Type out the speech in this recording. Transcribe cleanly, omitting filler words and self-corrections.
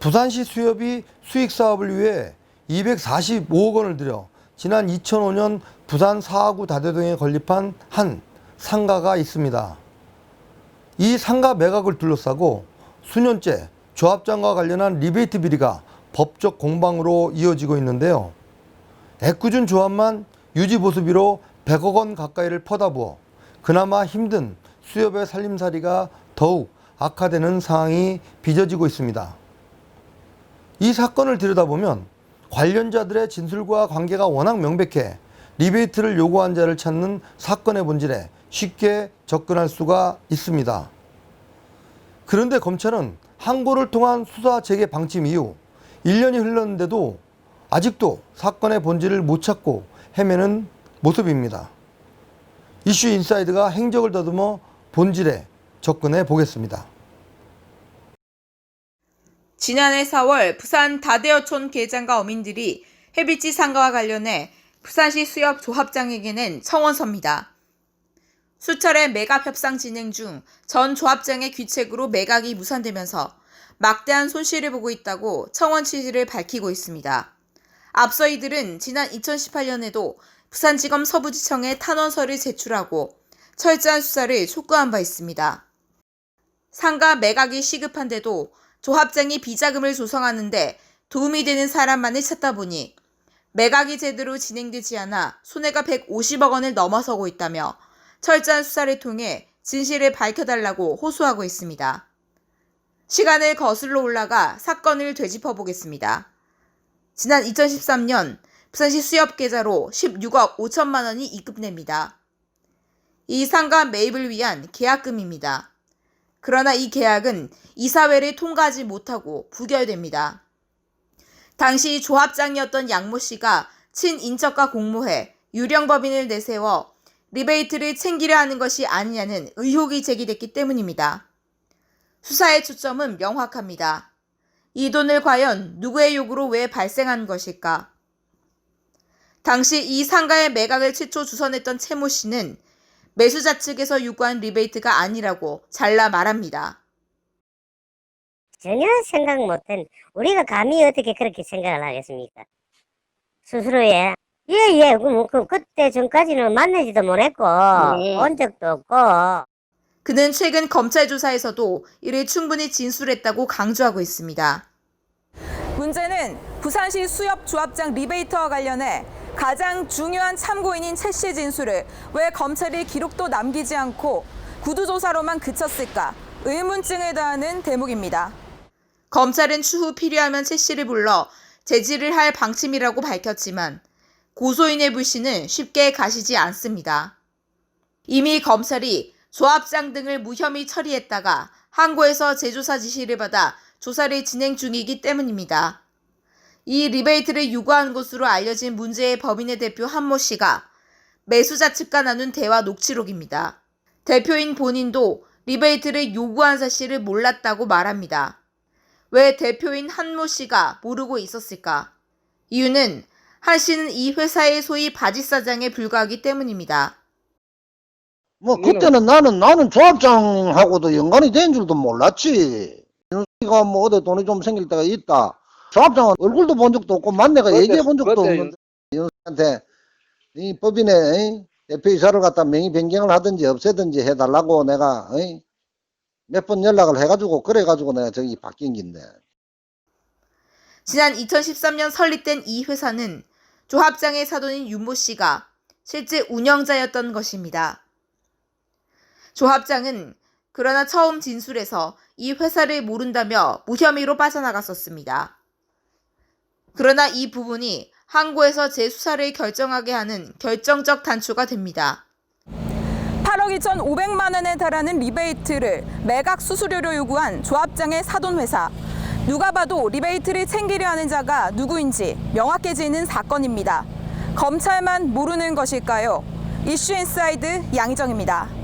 부산시 수협이 수익 사업을 위해 245억 원을 들여 지난 2005년 부산 사하구 다대동에 건립한 한 상가가 있습니다. 이 상가 매각을 둘러싸고 수년째 조합장과 관련한 리베이트 비리가 법적 공방으로 이어지고 있는데요. 애꿎은 조합만 유지보수비로 100억 원 가까이를 퍼다부어 그나마 힘든 수협의 살림살이가 더욱 악화되는 상황이 빚어지고 있습니다. 이 사건을 들여다보면 관련자들의 진술과 관계가 워낙 명백해 리베이트를 요구한 자를 찾는 사건의 본질에 쉽게 접근할 수가 있습니다. 그런데 검찰은 항고를 통한 수사 재개 방침 이후 1년이 흘렀는데도 아직도 사건의 본질을 못 찾고 헤매는 모습입니다. 이슈 인사이드가 행적을 더듬어 본질에 접근해 보겠습니다. 지난해 4월 부산 다대어촌 계장과 어민들이 해비지 상가와 관련해 부산시 수협 조합장에게 청원서입니다. 수차례 매각 협상 진행 중 전 조합장의 귀책으로 매각이 무산되면서 막대한 손실을 보고 있다고 청원 취지를 밝히고 있습니다. 앞서 이들은 지난 2018년에도 부산지검 서부지청에 탄원서를 제출하고 철저한 수사를 촉구한 바 있습니다. 상가 매각이 시급한데도 조합장이 비자금을 조성하는데 도움이 되는 사람만을 찾다 보니 매각이 제대로 진행되지 않아 손해가 150억 원을 넘어서고 있다며 철저한 수사를 통해 진실을 밝혀달라고 호소하고 있습니다. 시간을 거슬러 올라가 사건을 되짚어 보겠습니다. 지난 2013년 부산시 수협 계좌로 16억 5천만 원이 입금됩니다. 이 상가 매입을 위한 계약금입니다. 그러나 이 계약은 이사회를 통과하지 못하고 부결됩니다. 당시 조합장이었던 양모 씨가 친인척과 공모해 유령법인을 내세워 리베이트를 챙기려 하는 것이 아니냐는 의혹이 제기됐기 때문입니다. 수사의 초점은 명확합니다. 이 돈을 과연 누구의 요구로 왜 발생한 것일까? 당시 이 상가의 매각을 최초 주선했던 채모 씨는 매수자 측에서 요구한 리베이트가 아니라고 잘라 말합니다. 전혀 생각 못한, 우리가 감히 어떻게 그렇게 생각을 하겠습니까? 스스로에 그때 전까지는 만나지도 못했고 본 적도 없고. 그는 최근 검찰 조사에서도 이를 충분히 진술했다고 강조하고 있습니다. 문제는 부산시 수협 조합장 리베이트와 관련해 가장 중요한 참고인인 최 씨의 진술을 왜 검찰이 기록도 남기지 않고 구두조사로만 그쳤을까 의문증을 더하는 대목입니다. 검찰은 추후 필요하면 최 씨를 불러 제지를 할 방침이라고 밝혔지만 고소인의 불씨는 쉽게 가시지 않습니다. 이미 검찰이 조합장 등을 무혐의 처리했다가 항고에서 재조사 지시를 받아 조사를 진행 중이기 때문입니다. 이 리베이트를 요구한 것으로 알려진 문제의 법인의 대표 한모 씨가 매수자 측과 나눈 대화 녹취록입니다. 대표인 본인도 리베이트를 요구한 사실을 몰랐다고 말합니다. 왜 대표인 한모 씨가 모르고 있었을까? 이유는 한 씨는 이 회사의 소위 바지사장에 불과하기 때문입니다. 그때는 나는 조합장하고도 연관이 된 줄도 몰랐지. 윤석이가 어디 돈이 좀 생길 때가 있다. 조합장은 얼굴도 본 적도 없고 만내가 얘기해 본 적도 없는데 윤석이한테 이 법인의 대표이사를 갖다 명의 변경을 하든지 없애든지 해달라고 내가 몇 번 연락을 해가지고 그래가지고 내가 저기 바뀐 긴데. 지난 2013년 설립된 이 회사는 조합장의 사돈인 윤모 씨가 실제 운영자였던 것입니다. 조합장은 그러나 처음 진술에서 이 회사를 모른다며 무혐의로 빠져나갔었습니다. 그러나 이 부분이 항고에서 재수사를 결정하게 하는 결정적 단초가 됩니다. 8억 2,500만 원에 달하는 리베이트를 매각 수수료로 요구한 조합장의 사돈회사. 누가 봐도 리베이트를 챙기려 하는 자가 누구인지 명확해지는 사건입니다. 검찰만 모르는 것일까요? 이슈 인사이드 양희정입니다.